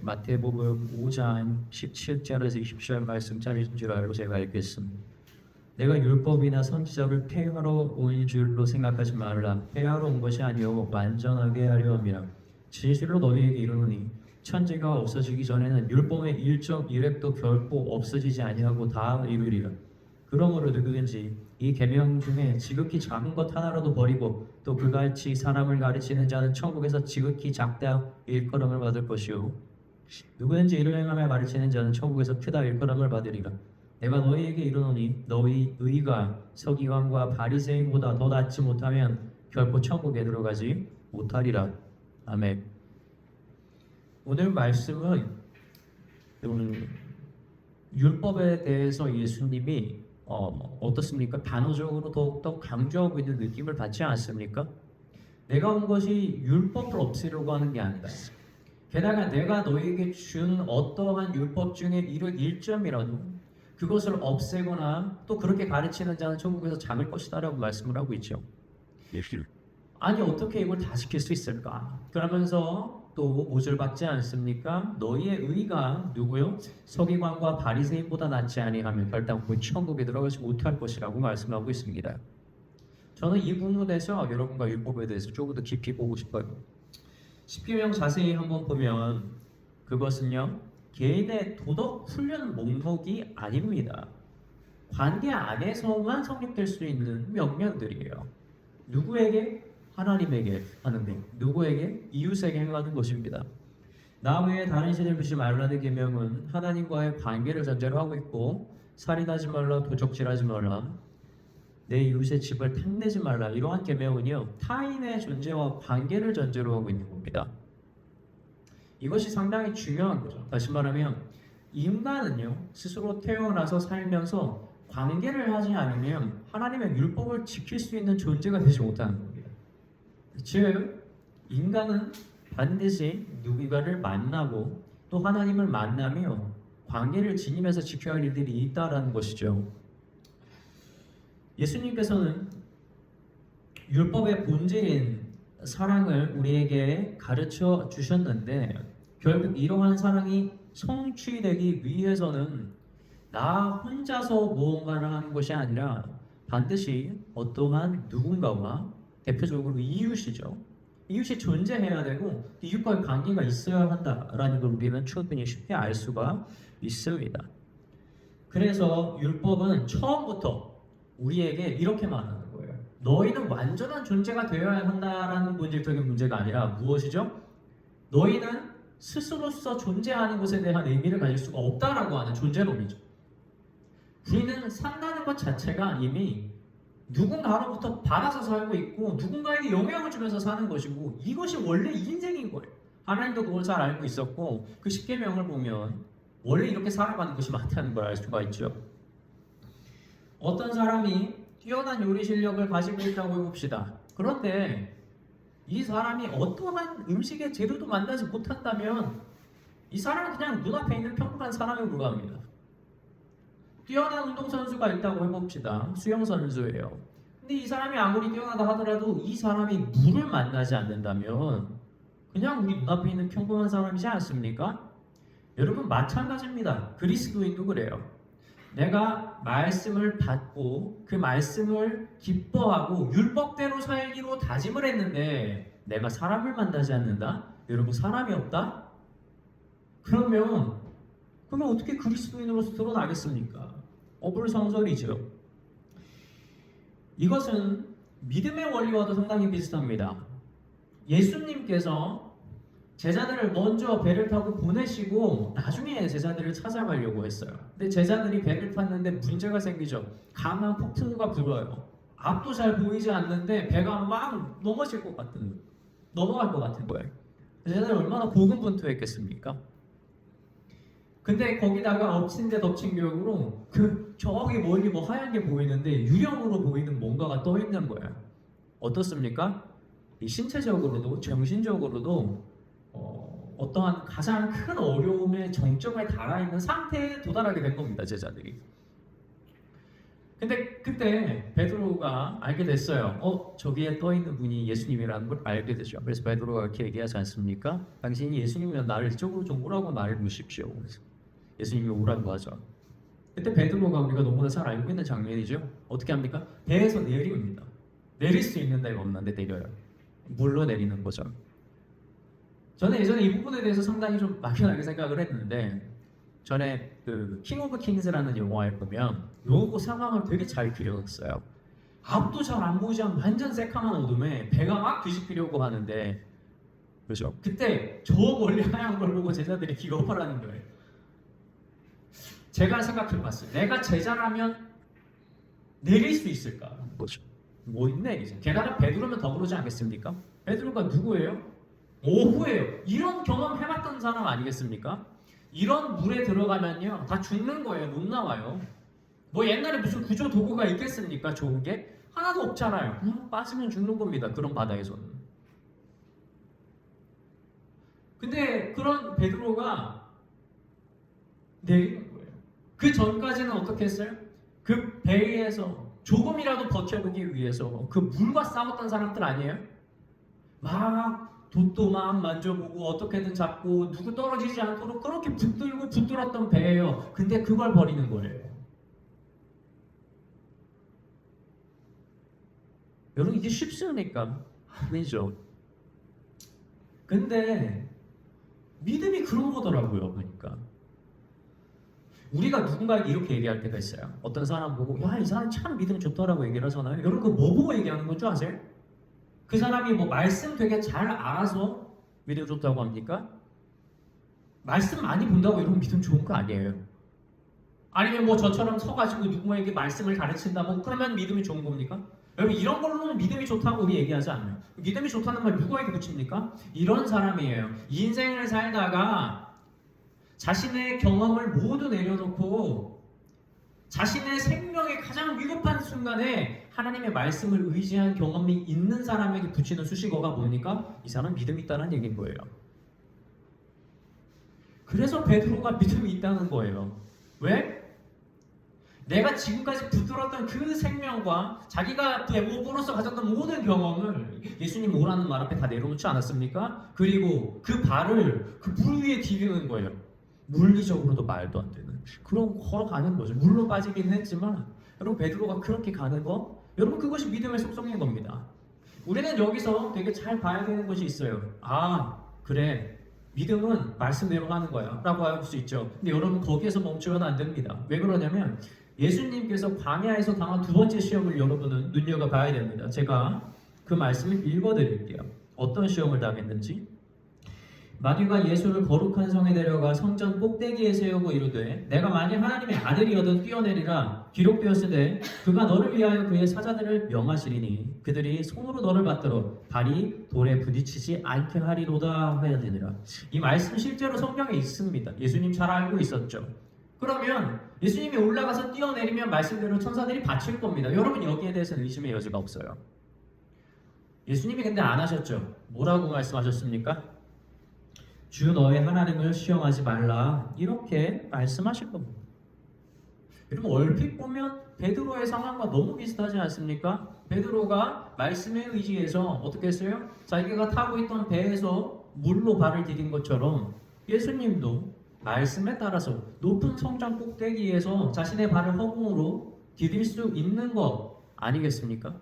마태복음 5장 17절에서 20절 말씀 짜리신 줄 알고 제가 읽겠습니다. 내가 율법이나 선지자를 폐하러 온 줄로 생각하지 말라. 폐하러 온 것이 아니오 완전하게 하려 함이라. 진실로 너희에게 이르노니 천지가 없어지기 전에는 율법의 일정 일획도 결코 없어지지 아니하고 다 이루리라. 그러므로 누구든지 이 계명 중에 지극히 작은 것 하나라도 버리고 또 그같이 사람을 가르치는 자는 천국에서 지극히 작다 일컬음을 받을 것이요 누구든지 이를 행하며 가르치는 자는 천국에서 크다 일컬음을 받으리라. 내가 너희에게 이르노니 너희 의가 서기관과 바리새인보다 더 낫지 못하면 결코 천국에 들어가지 못하리라. 아멘. 오늘 말씀은 율법에 대해서 예수님이 어떻습니까? 단어적으로 더욱더 강조하고 있는 느낌을 받지 않습니까? 내가 온 것이 율법을 없애려고 하는 게 아니다. 게다가 내가 너희에게 준 어떠한 율법 중에 이런 일점이라도 그것을 없애거나 또 그렇게 가르치는 자는 천국에서 잠을 것이다 라고 말씀을 하고 있죠. 아니 어떻게 이걸 다 지킬 수 있을까? 그러면서 또 5절 받지 않습니까? 너희의 의가 누구요? 서기관과 바리새인보다 낫지 아니하면 결단코 천국에 들어가지 못할 것이라고 말씀하고 있습니다. 저는 이 부분에서 여러분과 율법에 대해서 조금 더 깊이 보고 싶어요. 십계명 자세히 한번 보면 그것은요 개인의 도덕 훈련 목록이 아닙니다. 관계 안에서만 성립될 수 있는 명령들이에요. 누구에게? 하나님에게 하는 것. 누구에게? 이웃에게 행하는 것입니다. 나 외에 다른 신을 믿지 말라는 계명은 하나님과의 관계를 전제로 하고 있고 살인하지 말라, 도적질하지 말라, 내 이웃의 집을 탐내지 말라 이러한 계명은요 타인의 존재와 관계를 전제로 하고 있는 겁니다. 이것이 상당히 중요한 거죠. 다시 말하면 인간은요 스스로 태어나서 살면서 관계를 하지 않으면 하나님의 율법을 지킬 수 있는 존재가 되지 못하는 겁니다. 즉 인간은 반드시 누군가를 만나고 또 하나님을 만나며 관계를 지니면서 지켜야 할 일들이 있다라는 것이죠. 예수님께서는 율법의 본질인 사랑을 우리에게 가르쳐 주셨는데 결국 이러한 사랑이 성취되기 위해서는 나 혼자서 무언가를 하는 것이 아니라 반드시 어떠한 누군가와 대표적으로 이웃이죠. 이웃이 존재해야 되고 이웃과의 관계가 있어야 한다라는 걸 우리는 충분히 쉽게 알 수가 있습니다. 그래서 율법은 처음부터 우리에게 이렇게 말하는 거예요. 너희는 완전한 존재가 되어야 한다라는 본질적인 문제가 아니라 무엇이죠? 너희는 스스로서 존재하는 것에 대한 의미를 가질 수가 없다라고 하는 존재론이죠. 우리는 산다는 것 자체가 이미 누군가로부터 받아서 살고 있고 누군가에게 영향을 주면서 사는 것이고 이것이 원래 인생인 거예요. 하나님도 그걸 잘 알고 있었고 그 십계명을 보면 원래 이렇게 살아가는 것이 맞다는 걸 알 수가 있죠. 어떤 사람이 뛰어난 요리 실력을 가지고 있다고 해봅시다. 그런데 이 사람이 어떠한 음식의 재료도 만나지 못한다면 이 사람은 그냥 눈앞에 있는 평범한 사람에 불과합니다. 뛰어난 운동선수가 있다고 해봅시다. 수영선수예요. 근데 이 사람이 아무리 뛰어나다 하더라도 이 사람이 물을 만나지 않는다면 그냥 우리 눈앞에 있는 평범한 사람이지 않습니까? 여러분 마찬가지입니다. 그리스도인도 그래요. 내가 말씀을 받고 그 말씀을 기뻐하고 율법대로 살기로 다짐을 했는데 내가 사람을 만나지 않는다? 여러분 사람이 없다? 그러면 어떻게 그리스도인으로서 드러나겠습니까? 어불성설이죠. 이것은 믿음의 원리와도 상당히 비슷합니다. 예수님께서 제자들을 먼저 배를 타고 보내시고 나중에 제자들을 찾아가려고 했어요. 근데 제자들이 배를 탔는데 문제가 생기죠. 강한 폭풍우가 불어요. 앞도 잘 보이지 않는데 배가 막 넘어갈 것 같은 거예요. 제자들이 얼마나 고군분투했겠습니까? 근데 거기다가 엎친 데 덮친 격으로 저기 멀리 하얀 게 보이는데 유령으로 보이는 뭔가가 떠 있는 거예요. 어떻습니까? 이 신체적으로도 정신적으로도 어떠한 가장 큰 어려움의 정점에 달아 있는 상태에 도달하게 된 겁니다, 제자들이. 근데 그때 베드로가 알게 됐어요. 저기에 떠 있는 분이 예수님이라는 걸 알게 되죠. 그래서 베드로가 이렇게 얘기하지 않습니까? 당신이 예수님이면 나를 이쪽으로 좀 오라고 말해 주십시오. 그래서 예수님이 오라고 하죠. 그때 베드로가 우리가 너무나 잘 알고 있는 장면이죠. 어떻게 합니까? 배에서 내립니다. 내릴 수 있는 데가 없는데 내려요. 물로 내리는 거죠. 저는 예전에 이 부분에 대해서 상당히 좀 막연하게 생각을 했는데 전에 그 킹 오브 킹스라는 영화에 보면 요거 상황을 되게 잘 그려놨어요. 앞도 잘 안 보이지 않은 완전 새카만 어둠에 배가 막 뒤집히려고 하는데 그죠? 그때 저 멀리 하얀 걸 보고 제자들이 기겁하라는 거예요. 제가 생각해봤어요. 내가 제자라면 내릴 수 있을까? 뭐죠? 뭐 내리죠? 게다가 베드로면 더 그러지 않겠습니까? 베드로가 누구예요? 오후예요. 이런 경험 해봤던 사람 아니겠습니까? 이런 물에 들어가면요 다 죽는 거예요. 못 나와요. 뭐 옛날에 무슨 구조 도구가 있겠습니까? 좋은 게 하나도 없잖아요. 그냥 빠지면 죽는 겁니다. 그런 바다에서는. 근데 그런 베드로가 내리는 거예요. 그 전까지는 어떻게 했어요? 그 배에서 조금이라도 버텨보기 위해서 그 물과 싸웠던 사람들 아니에요? 막 돛도 막 만져보고 어떻게든 잡고 누구 떨어지지 않도록 그렇게 붙들고 붙들었던 배예요. 근데 그걸 버리는 거예요. 여러분 이게 쉽습니까? 아니죠. 근데 믿음이 그런 거더라고요. 그러니까 우리가 누군가에게 이렇게 얘기할 때가 있어요. 어떤 사람 보고 야 이 사람 참 믿음이 좋더라고 얘기를 하잖아요. 여러분 그거 뭐 보고 얘기하는 건 줄 아세요? 그 사람이 뭐 말씀 되게 잘 알아서 믿음 좋다고 합니까? 말씀 많이 본다고 여러분 믿음 좋은 거 아니에요. 아니면 뭐 저처럼 서가지고 누구에게 말씀을 가르친다 뭐 그러면 믿음이 좋은 겁니까? 여러분 이런 걸로는 믿음이 좋다고 우리 얘기하지 않아요. 믿음이 좋다는 말 누구에게 붙입니까? 이런 사람이에요. 인생을 살다가 자신의 경험을 모두 내려놓고 자신의 생명의 가장 위급한 순간에 하나님의 말씀을 의지한 경험이 있는 사람에게 붙이는 수식어가 뭡니까? 이 사람 믿음이 있다는 얘기인 거예요. 그래서 베드로가 믿음이 있다는 거예요. 왜? 내가 지금까지 붙들었던 그 생명과 자기가 대부분으로서 가졌던 모든 경험을 예수님 오라는 말 앞에 다 내려놓지 않았습니까? 그리고 그 발을 그 물 위에 디디는 거예요. 물리적으로도 말도 안 되는 그런 걸어가는 거죠. 물로 빠지긴 했지만 여러분 베드로가 그렇게 가는 거 여러분 그것이 믿음의 속성인 겁니다. 우리는 여기서 되게 잘 봐야 되는 것이 있어요. 그래 믿음은 말씀대로 하는 거야 라고 할 수 있죠. 근데 여러분 거기에서 멈추면 안 됩니다. 왜 그러냐면 예수님께서 광야에서 당한 두 번째 시험을 여러분은 눈여겨봐야 됩니다. 제가 그 말씀을 읽어드릴게요. 어떤 시험을 당했는지. 마귀가 예수를 거룩한 성에 데려가 성전 꼭대기에 세우고 이르되 내가 만일 하나님의 아들이거든 뛰어내리라 기록되었으되 그가 너를 위하여 그의 사자들을 명하시리니 그들이 손으로 너를 받들어 발이 돌에 부딪히지 않게 하리로다 해야 되니라. 이 말씀 실제로 성경에 있습니다. 예수님 잘 알고 있었죠. 그러면 예수님이 올라가서 뛰어내리면 말씀대로 천사들이 바칠 겁니다. 여러분 여기에 대해서는 의심의 여지가 없어요. 예수님이 근데 안 하셨죠. 뭐라고 말씀하셨습니까? 주 너의 하나님을 시험하지 말라 이렇게 말씀하실 겁니다. 여러분 얼핏 보면 베드로의 상황과 너무 비슷하지 않습니까? 베드로가 말씀에 의지해서 어떻게 했어요? 자기가 타고 있던 배에서 물로 발을 디딘 것처럼 예수님도 말씀에 따라서 높은 성장 꼭대기에서 자신의 발을 허공으로 디딜 수 있는 것 아니겠습니까?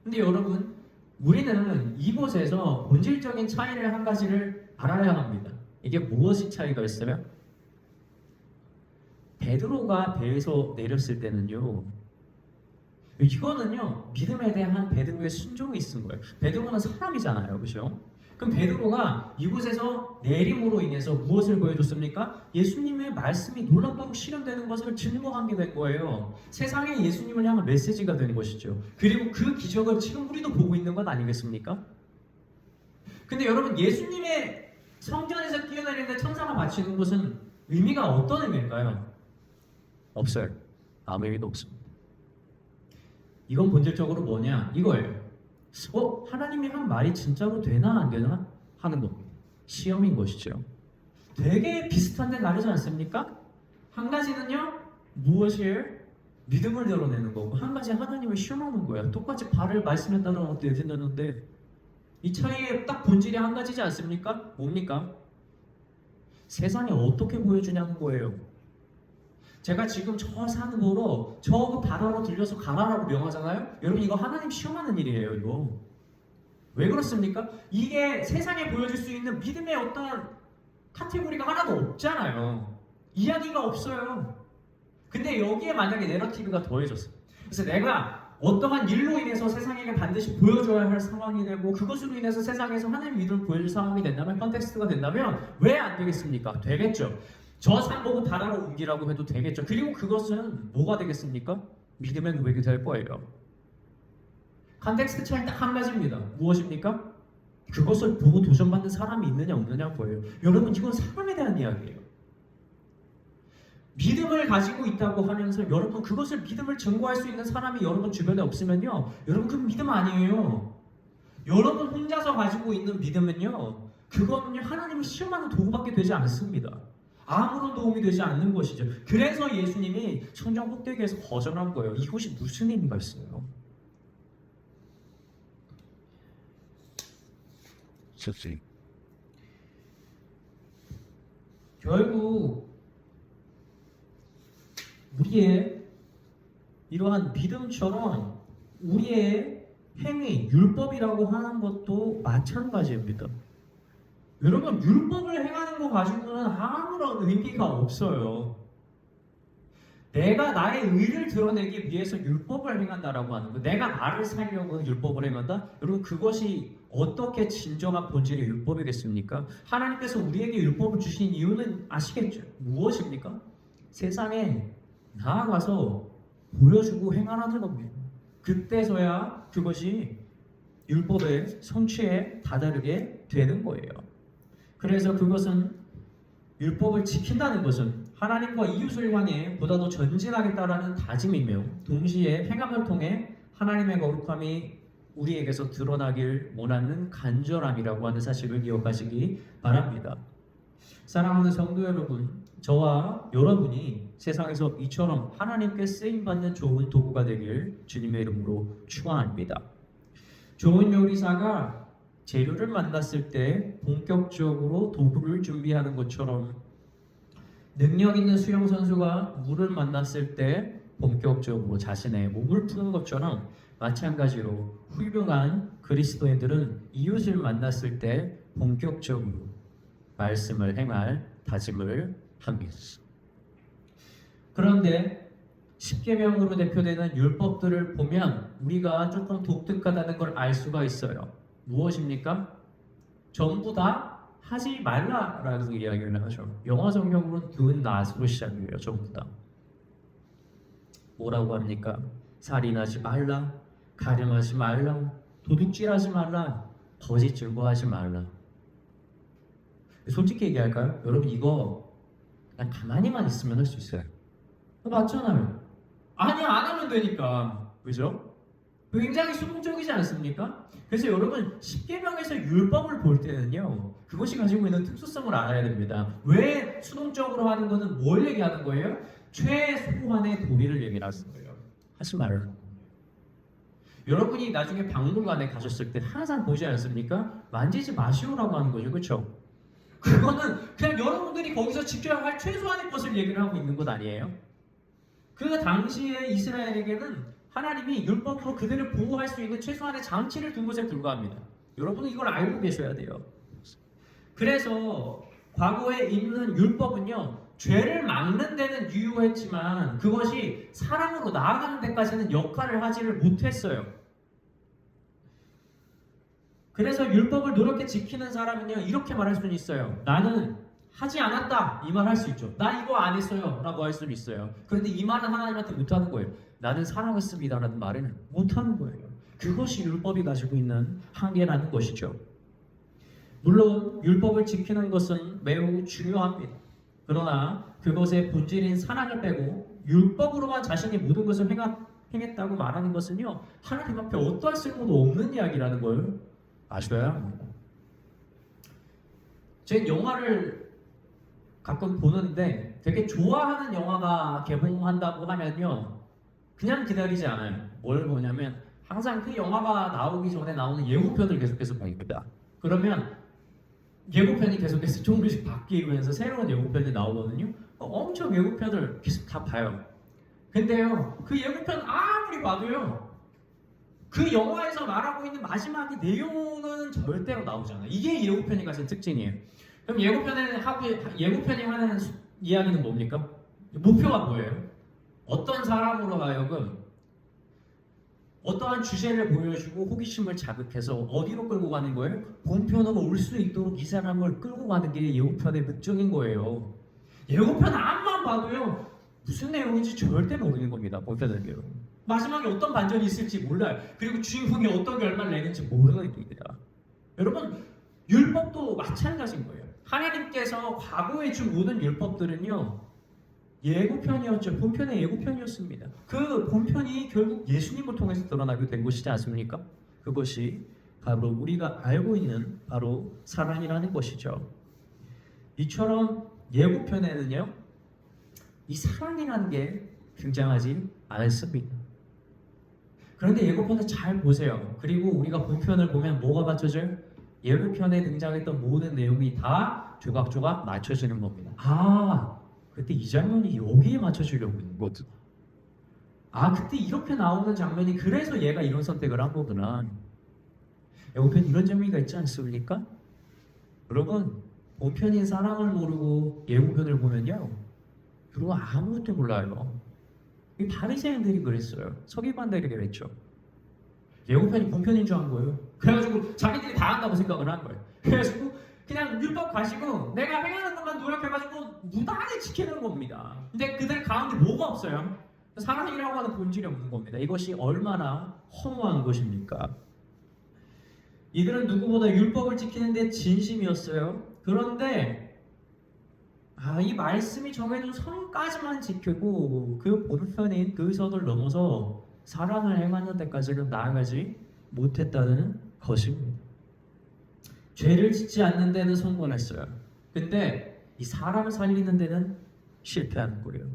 근데 여러분 우리는 이곳에서 본질적인 차이를 한 가지를 알아야 합니다. 이게 무엇이 차이가 있어요? 베드로가 배에서 내렸을 때는요 이거는요 믿음에 대한 베드로의 순종이 있은 거예요. 베드로는 사람이잖아요. 그렇죠? 그럼 베드로가 이곳에서 내림으로 인해서 무엇을 보여줬습니까? 예수님의 말씀이 놀랍도록 실현되는 것을 증거하게 된 거예요. 세상에 예수님을 향한 메시지가 되는 것이죠. 그리고 그 기적을 지금 우리도 보고 있는 것 아니겠습니까? 근데 여러분 예수님의 성전에서 뛰어내리는데 천사가 바치는 것은 의미가 어떤 의미일까요? 없어요. 아무 의미도 없습니다. 이건 본질적으로 뭐냐? 이거예요. 하나님이 한 말이 진짜로 되나 안 되나 하는 겁니다. 시험인 것이죠. 되게 비슷한데 다르지 않습니까? 한 가지는요 무엇이에요? 믿음을 드러내는 거고 한 가지 하나님을 시험하는 거야. 똑같이 발을 말씀에 따라 내딛는데 이 차이의 딱 본질이 한 가지지 않습니까? 뭡니까? 세상에 어떻게 보여주냐는 거예요. 제가 지금 저 산 보러 저 바다로 들려서 가라라고 명하잖아요. 여러분 이거 하나님 시험하는 일이에요. 이거 왜 그렇습니까? 이게 세상에 보여줄 수 있는 믿음의 어떤 카테고리가 하나도 없잖아요. 이야기가 없어요. 근데 여기에 만약에 내러티브가 더해졌어요. 그래서 내가 어떠한 일로 인해서 세상에게 반드시 보여줘야 할 상황이 되고 그것으로 인해서 세상에서 하나님 믿음을 보여줄 상황이 된다면 컨텍스트가 된다면 왜 안 되겠습니까? 되겠죠. 저 산 보고 바다로 옮기라고 해도 되겠죠. 그리고 그것은 뭐가 되겠습니까? 믿음의 고백이 될 거예요. 컨텍스트 차이 딱 한 가지입니다. 무엇입니까? 그것을 보고 도전받는 사람이 있느냐 없느냐 거예요. 여러분 이건 사람에 대한 이야기예요. 믿음을 가지고 있다고 하면서 여러분 그것을 믿음을 증거할 수 있는 사람이 여러분 주변에 없으면요 여러분 그 믿음 아니에요. 여러분 혼자서 가지고 있는 믿음은요 그거는요 하나님을 시험하는 도구밖에 되지 않습니다. 아무런 도움이 되지 않는 것이죠. 그래서 예수님이 성전 꼭대기에서 거절한 거예요. 이것이 무슨 의미가 있어요? 결국 우리의 이러한 믿음처럼 우리의 행위, 율법이라고 하는 것도 마찬가지입니다. 여러분 율법을 행하는 거 가지고는 아무런 의미가 없어요. 내가 나의 의를 드러내기 위해서 율법을 행한다라고 하는 거, 내가 나를 살려고 율법을 행한다? 여러분 그것이 어떻게 진정한 본질의 율법이겠습니까? 하나님께서 우리에게 율법을 주신 이유는 아시겠죠? 무엇입니까? 세상에 나아가서 보여주고 행하라는 겁니다. 그때서야 그것이 율법의 성취에 다다르게 되는 거예요. 그래서 그것은 율법을 지킨다는 것은 하나님과 이웃을 향해 보다 더 전진하겠다라는 다짐이며 동시에 행함을 통해 하나님의 거룩함이 우리에게서 드러나길 원하는 간절함이라고 하는 사실을 기억하시기 바랍니다. 사랑하는 성도 여러분, 저와 여러분이 세상에서 이처럼 하나님께 쓰임받는 좋은 도구가 되길 주님의 이름으로 축원합니다. 좋은 요리사가 재료를 만났을 때 본격적으로 도구를 준비하는 것처럼 능력 있는 수영 선수가 물을 만났을 때 본격적으로 자신의 몸을 푸는 것처럼 마찬가지로 훌륭한 그리스도인들은 이웃을 만났을 때 본격적으로 말씀을 행할 다짐을 합니다. 그런데 십계명으로 대표되는 율법들을 보면 우리가 조금 독특하다는 걸 알 수가 있어요. 무엇입니까? 전부 다 하지 말라라는 이야기를 하죠. 영어 성경으로는 do not으로 시작해요. 전부 다. 뭐라고 합니까? 살인하지 말라, 가늠하지 말라, 도둑질하지 말라, 거짓 증거하지 말라. 솔직히 얘기할까요? 여러분 이거 그냥 가만히만 있으면 할 수 있어요. 맞잖아요. 아니 안 하면 되니까. 그죠? 굉장히 수동적이지 않습니까? 그래서 여러분 십계명에서 율법을 볼 때는요 그것이 가지고 있는 특수성을 알아야 됩니다. 왜 수동적으로 하는 거는 뭘 얘기하는 거예요? 최소한의 도리를 얘기하는 거예요. 하지 말라. 여러분이 나중에 박물관에 가셨을 때 항상 보지 않습니까? 만지지 마시오라고 하는 거죠. 그렇죠? 그거는 그냥 여러분들이 거기서 지켜야 할 최소한의 것을 얘기를 하고 있는 것 아니에요? 그 당시에 이스라엘에게는 하나님이 율법으로 그들을 보호할 수 있는 최소한의 장치를 둔 것에 불과합니다. 여러분은 이걸 알고 계셔야 돼요. 그래서 과거에 있는 율법은요 죄를 막는 데는 유효했지만 그것이 사랑으로 나아가는 데까지는 역할을 하지를 못했어요. 그래서 율법을 노력해 지키는 사람은요 이렇게 말할 수는 있어요. 나는 하지 않았다 이 말 할 수 있죠. 나 이거 안 했어요 라고 할 수는 있어요. 그런데 이 말은 하나님한테 못하는 거예요. 나는 사랑했습니다 라는 말은 못하는 거예요. 그것이 율법이 가지고 있는 한계라는 것이죠. 물론 율법을 지키는 것은 매우 중요합니다. 그러나 그것의 본질인 사랑을 빼고 율법으로만 자신이 모든 것을 행했다고 말하는 것은요 하나님 앞에 어떠한 쓸모도 없는 이야기라는 걸 아셔야 합니다. 제 영화를 가끔 보는데 되게 좋아하는 영화가 개봉한다고 하면요 그냥 기다리지 않아요. 뭘 보냐면 항상 그 영화가 나오기 전에 나오는 예고편을 계속해서 봅니다. 그러면 예고편이 계속해서 조금씩 바뀌면서 새로운 예고편이 나오거든요. 엄청 예고편을 계속 다 봐요. 근데요, 그 예고편 아무리 봐도요, 그 영화에서 말하고 있는 마지막의 내용은 절대로 나오지 않아요. 이게 예고편이 가진 특징이에요. 그럼 예고편이 하는 이야기는 뭡니까? 목표가 뭐예요? 어떤 사람으로 하여금 어떠한 주제를 보여주고 호기심을 자극해서 어디로 끌고 가는 거예요? 본편으로 올 수 있도록 이 사람을 끌고 가는 게 예고편의 목적인 거예요. 예고편 앞만 봐도요, 무슨 내용인지 절대 모르는 겁니다. 본편은요. 마지막에 어떤 반전이 있을지 몰라요. 그리고 주인공이 어떤 결말을 내는지 모르는 겁니다. 여러분, 율법도 마찬가지인 거예요. 하나님께서 과거에 준 모든 율법들은요, 예고편이었죠. 본편의 예고편이었습니다. 그 본편이 결국 예수님을 통해서 드러나게 된 것이지 않습니까? 그것이 바로 우리가 알고 있는 바로 사랑이라는 것이죠. 이처럼 예고편에는요, 이 사랑이라는 게 등장하지 않습니다. 그런데 예고편을 잘 보세요. 그리고 우리가 본편을 보면 뭐가 맞춰져요? 예고편에 등장했던 모든 내용이 다 조각조각 맞춰지는 겁니다. 그때 이 장면이 여기에 맞춰주려고 있는 거죠. 그때 이렇게 나오는 장면이 그래서 얘가 이런 선택을 한 거구나. 예고편 이런 장면이 있지 않습니까? 여러분, 본편인 사랑을 모르고 예고편을 보면요, 그리고 아무것도 몰라요. 이 바리새인들이 그랬어요. 서기관들이 그랬죠. 예고편이 본편인 줄 안 거예요. 그래가지고 자기들이 다 한다고 생각을 한 거예요. 그래가지고 그냥 율법 가지고 내가 행하는 것만 노력해가지고 무단히 지키는 겁니다. 근데 그들 가운데 뭐가 없어요? 사랑이라고 하는 본질이 없는 겁니다. 이것이 얼마나 허무한 것입니까? 이들은 누구보다 율법을 지키는 데 진심이었어요. 그런데 이 말씀이 정해준 선까지만 지키고 그 본편인 그 선을 넘어서 사랑을 행하는 데까지는 나아가지 못했다는 것입니다. 죄를 짓지 않는 데는 성공했어요. 근데 이 사람을 살리는 데는 실패하는 거예요.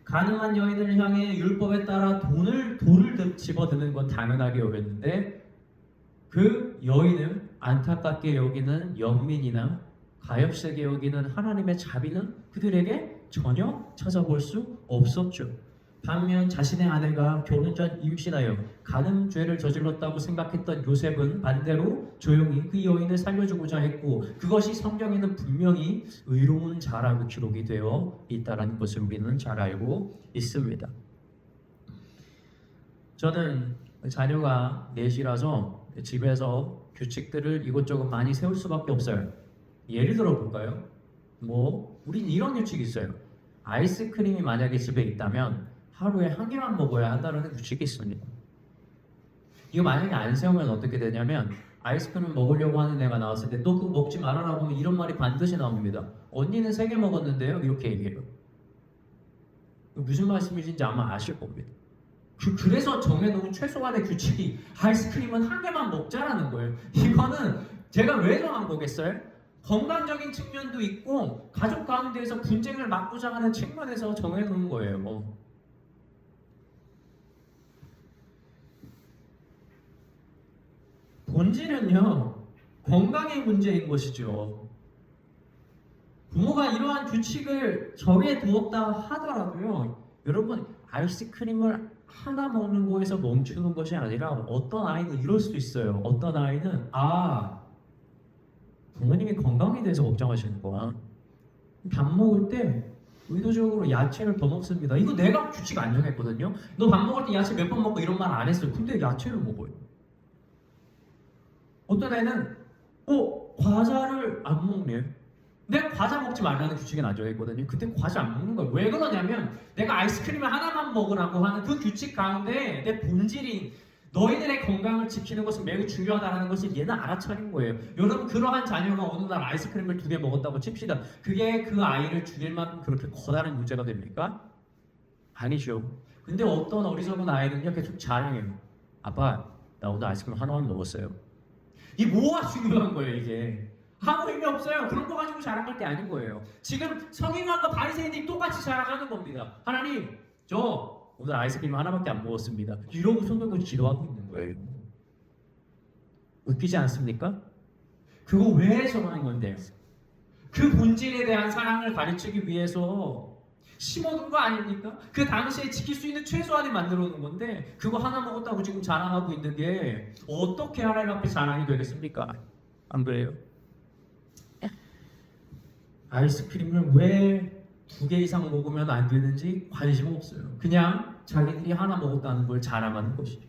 가늠한 여인을 향해 율법에 따라 돌을 집어드는 건 당연하게 여겼는데 그 여인을 안타깝게 여기는 영민이나 가엾게 여기는 하나님의 자비는 그들에게 전혀 찾아볼 수 없었죠. 반면 자신의 아내가 결혼 전 임신하여 간음죄를 저질렀다고 생각했던 요셉은 반대로 조용히 그 여인을 살려주고자 했고, 그것이 성경에는 분명히 의로운 자라고 기록이 되어 있다는 것을 우리는 잘 알고 있습니다. 저는 자녀가 넷이라서 집에서 규칙들을 이것저것 많이 세울 수밖에 없어요. 예를 들어 볼까요? 우린 이런 규칙이 있어요. 아이스크림이 만약에 집에 있다면 하루에 한 개만 먹어야 한다는 규칙이 있습니다. 이거 만약에 안 세우면 어떻게 되냐면 아이스크림 먹으려고 하는 애가 나왔을 때 너 그거 먹지 말아라고 하면 이런 말이 반드시 나옵니다. 언니는 3개 먹었는데요? 이렇게 얘기해요. 무슨 말씀이신지 아마 아실 겁니다. 그래서 정해놓은 최소한의 규칙이 아이스크림은 한 개만 먹자라는 거예요. 이거는 제가 왜 정한 거겠어요? 건강적인 측면도 있고 가족 가운데에서 분쟁을 막고자 하는 측면에서 정해놓은 거예요. 본질은요, 건강의 문제인 것이죠. 부모가 이러한 규칙을 정해 두었다 하더라도요, 여러분, 아이스크림을 하나 먹는 거에서 멈추는 것이 아니라 어떤 아이는 이럴 수도 있어요. 어떤 아이는 부모님이 건강에 대해서 걱정하시는 거야. 밥 먹을 때 의도적으로 야채를 더 먹습니다. 이거 내가 규칙 안 정했거든요. 너 밥 먹을 때 야채 몇 번 먹고 이런 말 안 했어요. 근데 야채를 먹어요. 어떤 애는 과자를 안 먹네. 내가 과자 먹지 말라는 규칙은 안 정했거든요. 그때 과자 안 먹는 거야. 왜 그러냐면 내가 아이스크림을 하나만 먹으라고 하는 그 규칙 가운데 내 본질이 너희들의 건강을 지키는 것은 매우 중요하다는 것을 얘는 알아차린 거예요. 여러분, 그러한 자녀가 어느 날 아이스크림을 2개 먹었다고 칩시다. 그게 그 아이를 죽일 만큼 그렇게 커다란 문제가 됩니까? 아니죠. 근데 어떤 어리석은 아이는요, 계속 자랑해요. 아빠, 나 오늘 아이스크림 하나만 먹었어요. 이 뭐가 중요한 거예요, 이게. 아무 의미 없어요. 그런 거 가지고 자랑할 게 아닌 거예요. 지금 서기관과 바리새인들이 똑같이 자랑하는 겁니다. 하나님, 저 오늘 아이스크림 하나밖에 안 먹었습니다. 이러고 손 들고 기도하고 있는 거예요. 웃기지 않습니까? 그거 왜 저러는 건데요? 그 본질에 대한 사랑을 가르치기 위해서 심어둔 거 아닙니까? 그 당시에 지킬 수 있는 최소한을 만들어 놓은 건데 그거 하나 먹었다고 지금 자랑하고 있는 게 어떻게 하나님 앞에 자랑이 되겠습니까? 안 그래요? 아이스크림을 왜 2개 이상 먹으면 안 되는지 관심 없어요. 그냥 자기들이 하나 먹었다는 걸 자랑하는 것이죠.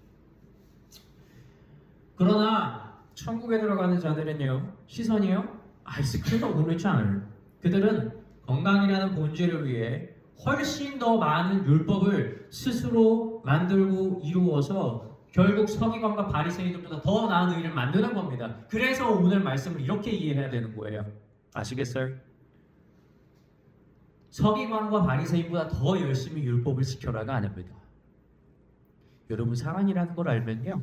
그러나 천국에 들어가는 자들은요, 시선이요, 아이스크림을 오르지 않아요. 그들은 건강이라는 본질을 위해 훨씬 더 많은 율법을 스스로 만들고 이루어서 결국 서기관과 바리새인들보다 더 나은 의를 만드는 겁니다. 그래서 오늘 말씀을 이렇게 이해해야 되는 거예요. 아시겠어요? 서기관과 바리새인보다 더 열심히 율법을 지켜라가 아닙니다. 여러분, 사랑이라는 걸 알면요,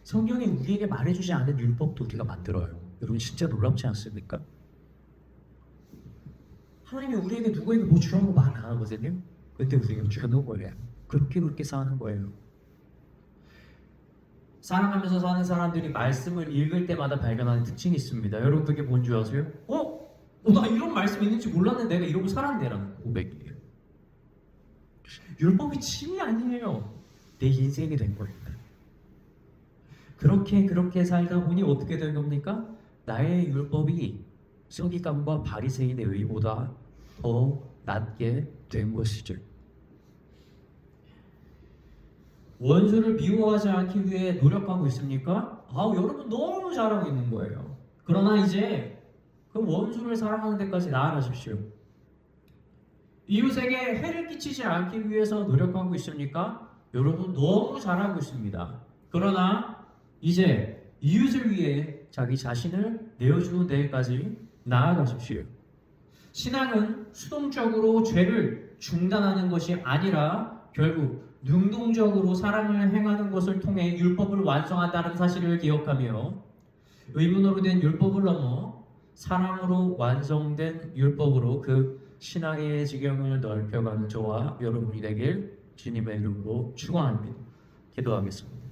성경이 우리에게 말해주지 않은 율법도 우리가 만들어요. 여러분, 진짜 놀랍지 않습니까? 하나님이 우리에게 누구에게 뭐 주라고 말 안 하거든요. 그때 우리에게 주는 거예요. 그렇게 사는 거예요. 사랑하면서 사는 사람들이 말씀을 읽을 때마다 발견하는 특징이 있습니다. 여러분, 그게 뭔지 아세요? 나 이런 말씀 있는지 몰랐는데 내가 이러고 살았네라는 고백이에요. 율법이 침이 아니에요. 내 인생이 된 거예요. 그렇게 살다 보니 어떻게 된 겁니까? 나의 율법이 서기관과 바리새인의 의보다 더 낮게 된 것이죠. 원수를 미워하지 않기 위해 노력하고 있습니까? 여러분 너무 잘하고 있는 거예요. 그러나 이제 그 원수를 사랑하는 데까지 나아가십시오. 이웃에게 해를 끼치지 않기 위해서 노력하고 있습니까? 여러분 너무 잘하고 있습니다. 그러나 이제 이웃을 위해 자기 자신을 내어주는 데까지 나아가십시오. 신앙은 수동적으로 죄를 중단하는 것이 아니라 결국 능동적으로 사랑을 행하는 것을 통해 율법을 완성한다는 사실을 기억하며 의문으로 된 율법을 넘어 사랑으로 완성된 율법으로 그 신앙의 지경을 넓혀가는 저와 여러분이 되길 주님의 이름으로 축원합니다. 기도하겠습니다.